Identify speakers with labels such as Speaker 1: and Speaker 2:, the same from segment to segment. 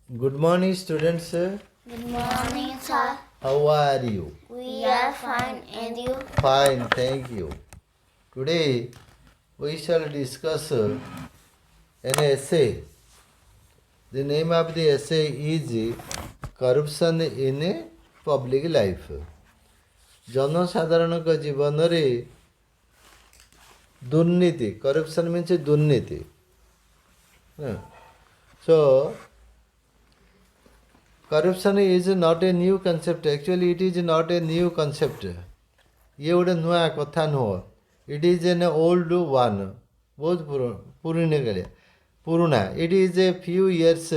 Speaker 1: Good morning, students.
Speaker 2: Good morning, sir.
Speaker 1: How are you?
Speaker 2: We are fine, and you?
Speaker 1: Fine, thank you. Today we shall discuss an essay. The name of the essay is Corruption in Public Life. ଜନସାଧାରଣଙ୍କ ଜୀବନରେ ଦୁର୍ନୀତି, corruption means ଦୁର୍ନୀତି. So, corruption is not a new concept. Actually, it is not a new concept. ये गोटे नुआ कथा नुह. It is an old one. बहुत पुराना. It is a few years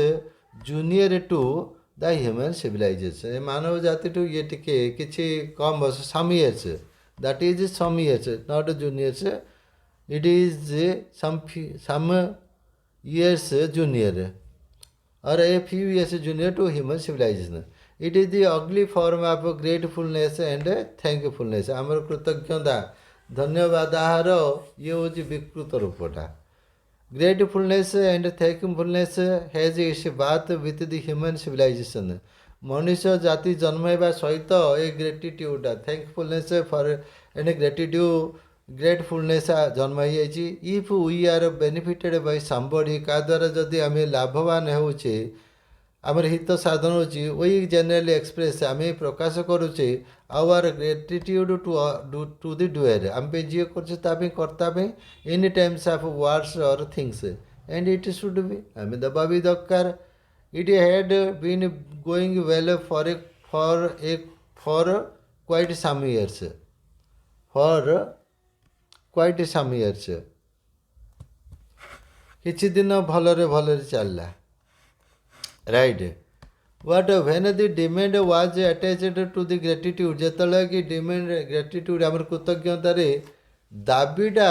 Speaker 1: junior to the human civilization. मानव जाति to ये टिके किछि कम वर्ष, some years. That is some years, not juniors. It is some years junior, or a few years junior to human civilization. It is the ugly form of gratefulness and thankfulness. आमर कृतज्ञता धन्यवाद आहार ये हूँ विकृत रूपटा. Gratefulness and thankfulness has its birth with the human civilization. मनुष्य जाति जन्म सहित a gratitude thankfulness for and gratefulness जन्म if we are benefited by somebody का द्वारा जदि आम लाभवान होचे आमर हित साधन होची वी जनरली एक्सप्रेस आम प्रकाश करुचे आवर ग्रेटिट्यूड टू द डुअर आम पे जी करता एनी टाइम्स ऑफ वर्ड्स और things and it should be um दबा भी दरकार. It had been going well for quite some years. For quite some years. କିଛି ଦିନ ଭଲରେ ଚାଲିଲା. Right. But when the demand was attached to the gratitude, ଯେତେବେଳେ କି demand gratitude ଆମର କୃତଜ୍ଞତାରେ ଦାବିଟା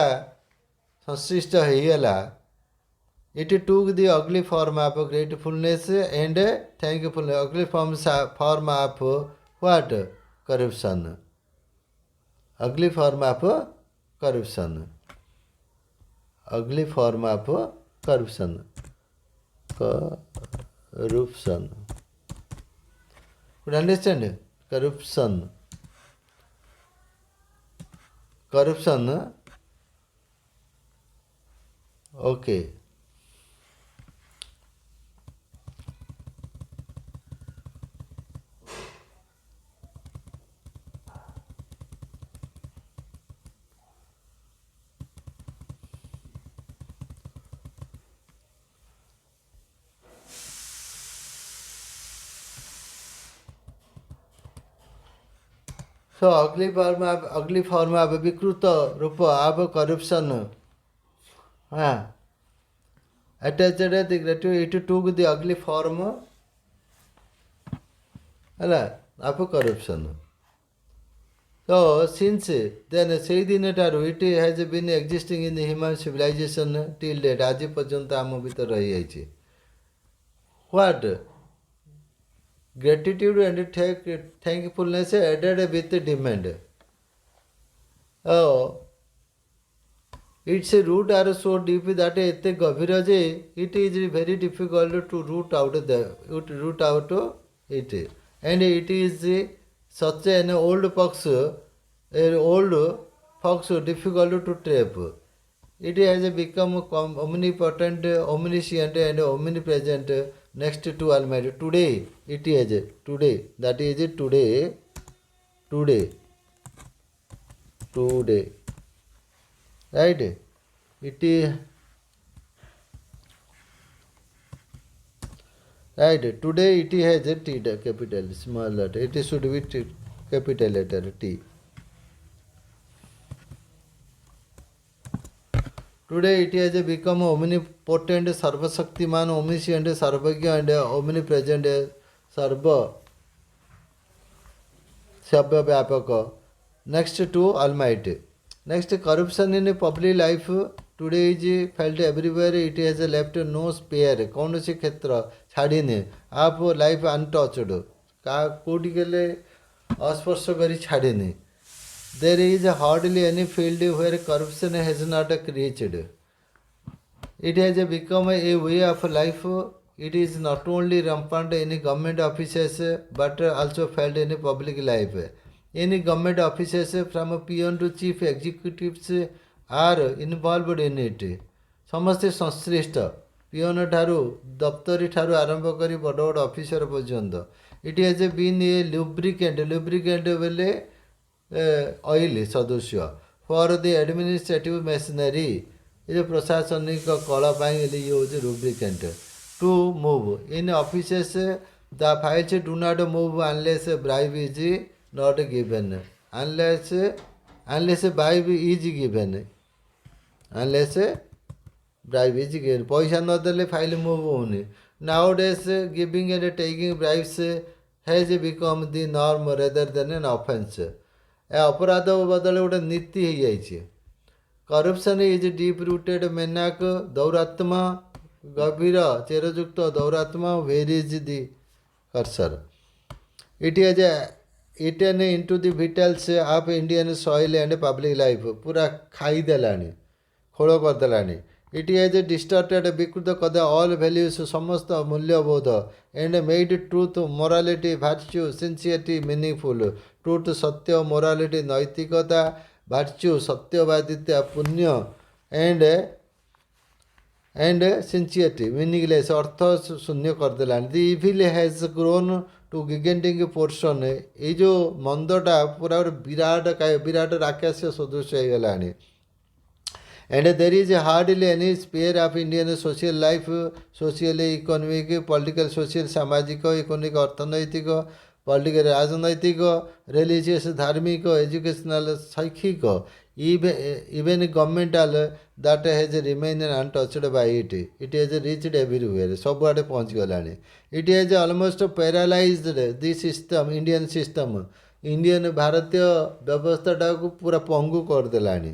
Speaker 1: ସଂଶ୍ଳିଷ୍ଟ ହେଇଗଲା, it took the ugly form of gratefulness and thankfulness. Ugly form of what? Corruption. Ugly form of corruption. Ugly form of corruption. Corruption. Could you understand? Corruption. Corruption. Okay. So ugly form of vikruta rupa of corruption. Attached the gratitude, it took the ugly form of corruption. So since then sei dinataru it has been existing in the human civilization till date. Aji paryanta am bhitar rahi jaichi. What? Gratitude and thankfulness added with demand. Oh, its root are so deep that ete gavira je it is very difficult to root out it. And it is such an old fox difficult to trap. It has become omnipotent, omniscient and omnipresent next to Almighty. Today, it is today. That is today. Right? It is right. Today it has a T capital, small letter. It should be capital letter T. Today it has become omnipotent, sarvashaktiman, omniscient, sarvagya and omnipresent, sarva vyapaka. Next to Almighty. Next, corruption in public life today is felt everywhere. It has left no spare. कौन सी क्षेत्र छाड़ी ने आप life अनटचड का कोटी के अस्पर्श करी छाड़ी ने. There is hardly any field where corruption has not reached. It has become a way of life it is not only rampant in government offices but also felt in public life. In government offices, from peon to chief executives are involved in it. ସମସ୍ତେ ସଂଶ୍ଳିଷ୍ଟ peon ଠାରୁ ଦପ୍ତରୀ ଠାରୁ ଆରମ୍ଭ କରି ବଡ଼ ବଡ଼ officer ପର୍ଯ୍ୟନ୍ତ ଇଟ୍ hedge bin ଏ ଲୁବ୍ରିକେଣ୍ଟ ବେଲେ ଅଏଲ୍ ସଦୃଶ୍ୟ ଫର୍ ଦି ଆଡ଼ମିନିଷ୍ଟ୍ରେଟିଭ୍ ମେସିନାରୀ ଏ ଯେଉଁ ପ୍ରଶାସନିକ କଳ ପାଇଁ ଇଏ ହେଉଛି lubricant to move in offices the files do not move unless bribe is not given unless bribe is given unless bribe is given पैसा नदेले फाइल मूव होनी nowadays giving and taking bribes has become the norm rather than an offence ए अपराध बदले गोटे नीति हो जाइए corruption is deep rooted menace दौरात्मा गभीर चेरयुक्त दौरात्मा where is the canker it is eaten into the vitals of Indian soil and public life पूरा खाईदेलानी खोल करदेलानी इट इज डिस्टर्टेड विकृत कद ऑल वैल्यूज समस्त मूल्यबोध and made truth morality virtue sincerity meaningful truth सत्य मोरालिटी नैतिकता भार्च्यू सत्यवादिता पुण्य एंड सिंसियरिटी मीनिंगलेस अर्थ शून्य करदेला the evil has grown to gigantic proportions ये जो मंदटा पूरा विराट राक्षस सदृश हो गलानी and there is hardly any sphere of Indian social life, social, economic, political, social, सामाजिक, इकोनॉमिक, अर्थनैतिक, पॉलिटिकल, राजनैतिक, रिलीजियस, धार्मिक, एजुकेशनल, शैक्षिक, even governmental that has remained untouched by it. It has reached everywhere. सब आड़े पहुँच गलानी. It has almost paralyzed the system, Indian system. Indian भारतीय व्यवस्था को पूरा पंगु कर देलानी.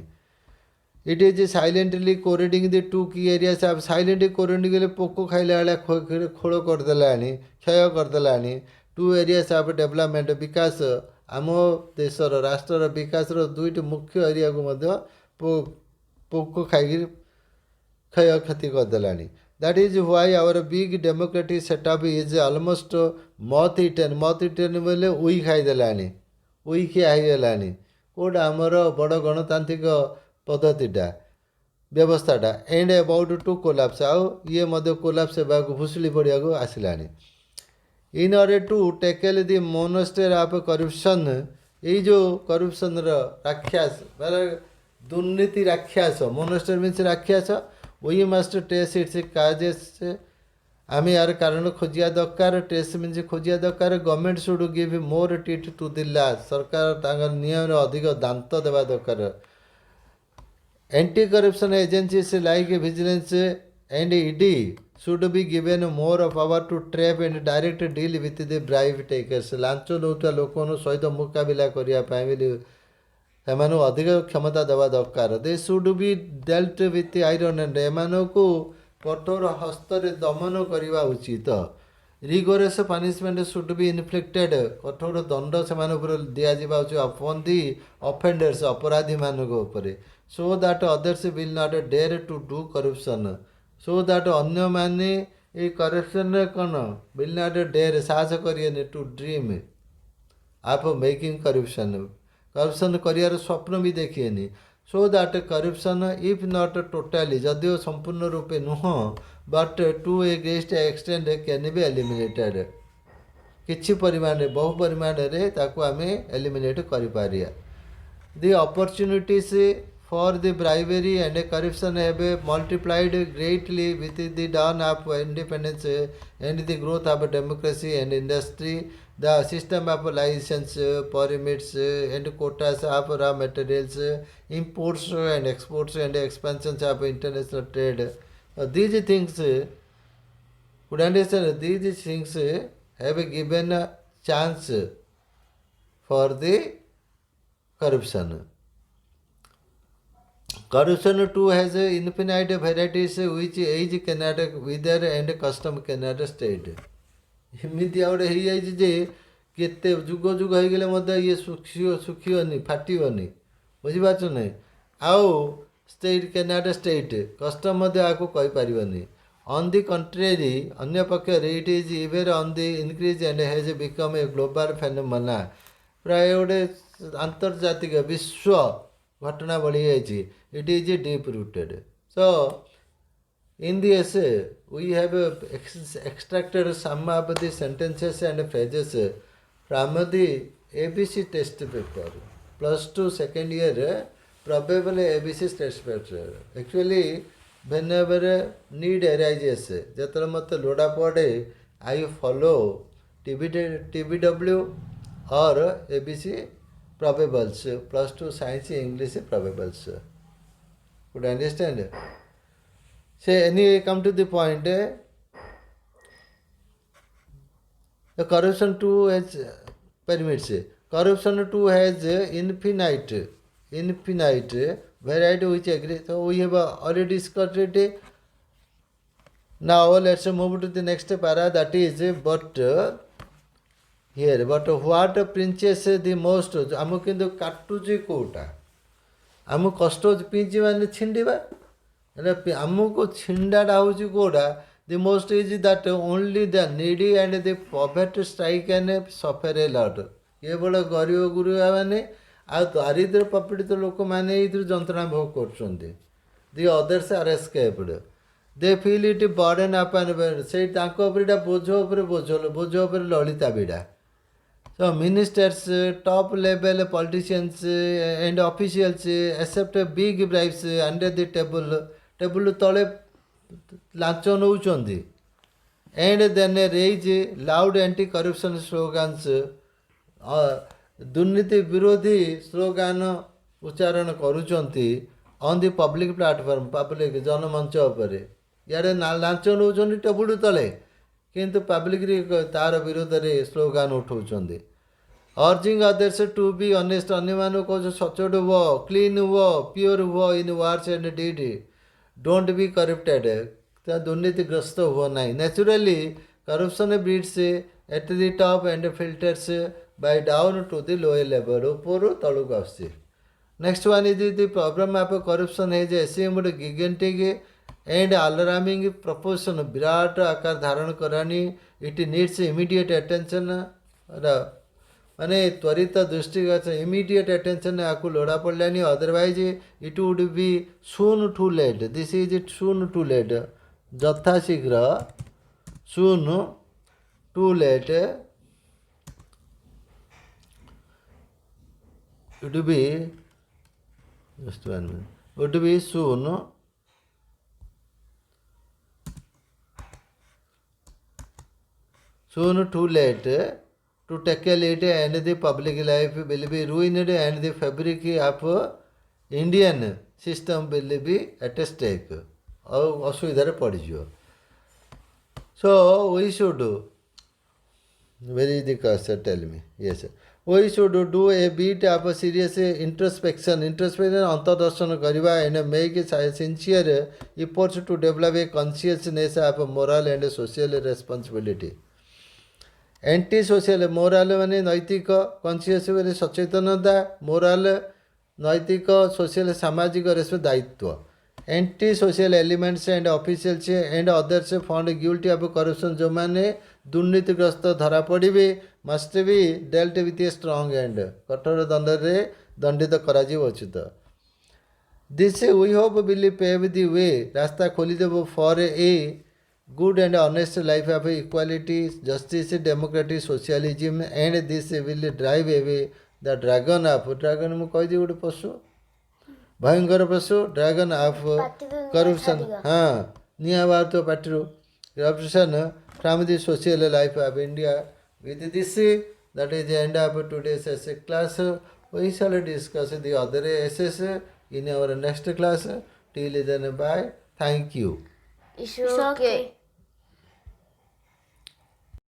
Speaker 1: It is silently corroding the two key areas आप साइलेंटली कोरेडिंग गले पोको खाइले वाला खोल करदेलानी क्षय करदेलानी टू एरियाज ऑफ डेवलपमेंट विकास आम देशर राष्ट्र विकासर दुईट मुख्य एरिया को मध्य पोको खाई क्षय क्षति करदेलानी that is why our big democratic setup is almost मत इटेन बोले उई खाईदेलानी उई खियागलानी कौटा आमर बड़ गणतांत्रिक पद्धतिटा व्यवस्थाटा एंड अबाउट टू कोलाप्स आउ ये मध्य कोलाप्स होगा भुसुड़ी पड़ा को आसलानी in order to tackle the monster of corruption ये जो करप्शन राक्षस दुर्नीति राक्षस मोनस्टर मीन्स राक्षस we must test its causes आम यार कारण खोजिया दरकार टेस्ट मीन्स खोजिया दरकार government should give more teeth to the law सरकार नियम अधिक दांत देवा दरकार Anti-corruption agencies like Vigilance and ED should be given more power to trap and direct deal with the bribe takers. लांच नौता लोकों सहित मुकाबिला करने एमनु अधिक क्षमता देवा दरकार. They should be dealt with iron hand एमनु को कठोर हस्तर दमन करने उचित. Rigorous punishment should be inflicted कठोर दंड से दिजा उचित अपॉन दि ऑफेंडर्स अपराधी मानक so that others will not dare to do corruption so that अन्य माने ये corruption कौन will not dare साहस करिए to dream आप making corruption करियार स्वप्न भी देखिए so that corruption if not totally जदिव संपूर्ण रूपे नुह but to a great extent can be eliminated किछि परिमाण बहु परिमाण रे ताको आमे eliminate करि Pariya. The opportunities for the bribery and corruption have multiplied greatly with the dawn of independence and the growth of democracy and industry. The system of license, permits and quotas of raw materials, imports and exports and expansions of international trade. These things, could understand, these things have given a chance for the corruption. Corruption too has infinite varieties which age cannot wither and custom cannot state. एमती गोटे हो जाए केते जुग जुग हो गले ये सुखियोनी फाटियोनी बुझीपार ना आउ स्टेट कैनाट स्टेट कस्टम आपको कहीपरि On the contrary, अन्य पक्षरे it is ever on the increase and has become a global phenomena. प्राय गोटे आंतर्जातिक विश्व घटना बढ़ी जाइए. It is deep rooted. So in the essay, we have extracted some of the sentences and phrases from the ABC test paper. Plus 2 second year, probably ABC test paper. Actually, whenever need arises, जतरा मत लोड़ा पड़े, I follow TBW or ABC probables. Plus 2 science English probables. Could you understand? Say, anyway, come to the point. The corruption too has permits. Corruption too has infinite variety which agree. So we have already discussed it. Now let's move to the next para. That is, but here, but what pinches the most? आमु किंतु काटुची कोटा. आमु कष्ट पिंची माने छिंडिबा. आमको छिंडाटा होची Kota. The most is that only the needy and the poverty strike and suffer a lot. ये बड़ा गरीब गुरुआ माने आ दारिद्र पीड़ित लोक मैंने ये जंत्रणा भोग कर. The others are escaped. They feel it burden upon से बोझ उपर Lalita बिड़ा. So ministers, top level politicians and officials accept big bribes under the table तले launch Nauchandi. And then raise loud anti-corruption slogans. दुर्नीति विरोधी स्लोगान उच्चारण करुचंती on the public platform, public Janmanch उपरे. यारे launch Nauchandi table तले किंतु पब्लिक तार विरोध रे slogan उठाउचंदी. Urging others to be honest, अन्य मानव को सचोट हुआ, clean हुआ, pure हुआ in words and deed. Don't be corrupted. दुर्नीतिग्रस्त हुआ नहीं. Naturally, corruption breeds at the top and filters by down to the lower level. ऊपर तलुक आउछि. Next one is the problem of corruption has assumed gigantic and alarming proportion. Virat आकार धारण करानी. It needs immediate attention. माने त्वरित दृष्टिगत immediate attention आपको लोड़ा पड़लानी. Otherwise it would be soon too late. This is it soon too late. यथा शीघ्र soon too late. It would be just 1 minute. Would be soon too late to tackle it, and the public life will be ruined and the fabric of Indian system will be at stake. असुविधारे पड़ीज. So we should do. Where is the cursor? Tell me. Yes. We should do a bit of a serious introspection अंतर्दर्शन करवा and make sincere efforts to develop a consciousness of moral and social responsibility. Anti social morale माने नैतिक conscious माने सचेतनता morale नैतिक social सामाजिक दायित्व anti social elements and officials and others found guilty of corruption जो माने दुर्नीतिग्रस्त धरा पड़े must be dealt with a strong and कठोर दंड रे दंडित करा जीव उचित. This we hope will pave the way रास्ता खोलीदेव for a good and honest life of equality, justice, democratic socialism, and this will drive away the dragon of ମୁଁ କହିଦି ଗୋଟେ ପଶୁ ଭୟଙ୍କର ପଶୁ dragon of corruption. ହଁ ନିଆଁ ବାହାରୁଥିବ ପାଟିରୁ corruption from the social life of India. With this, that is the end of today's essay class. We shall discuss the other essays in our next class. Till then, bye. Thank you.
Speaker 2: It's okay.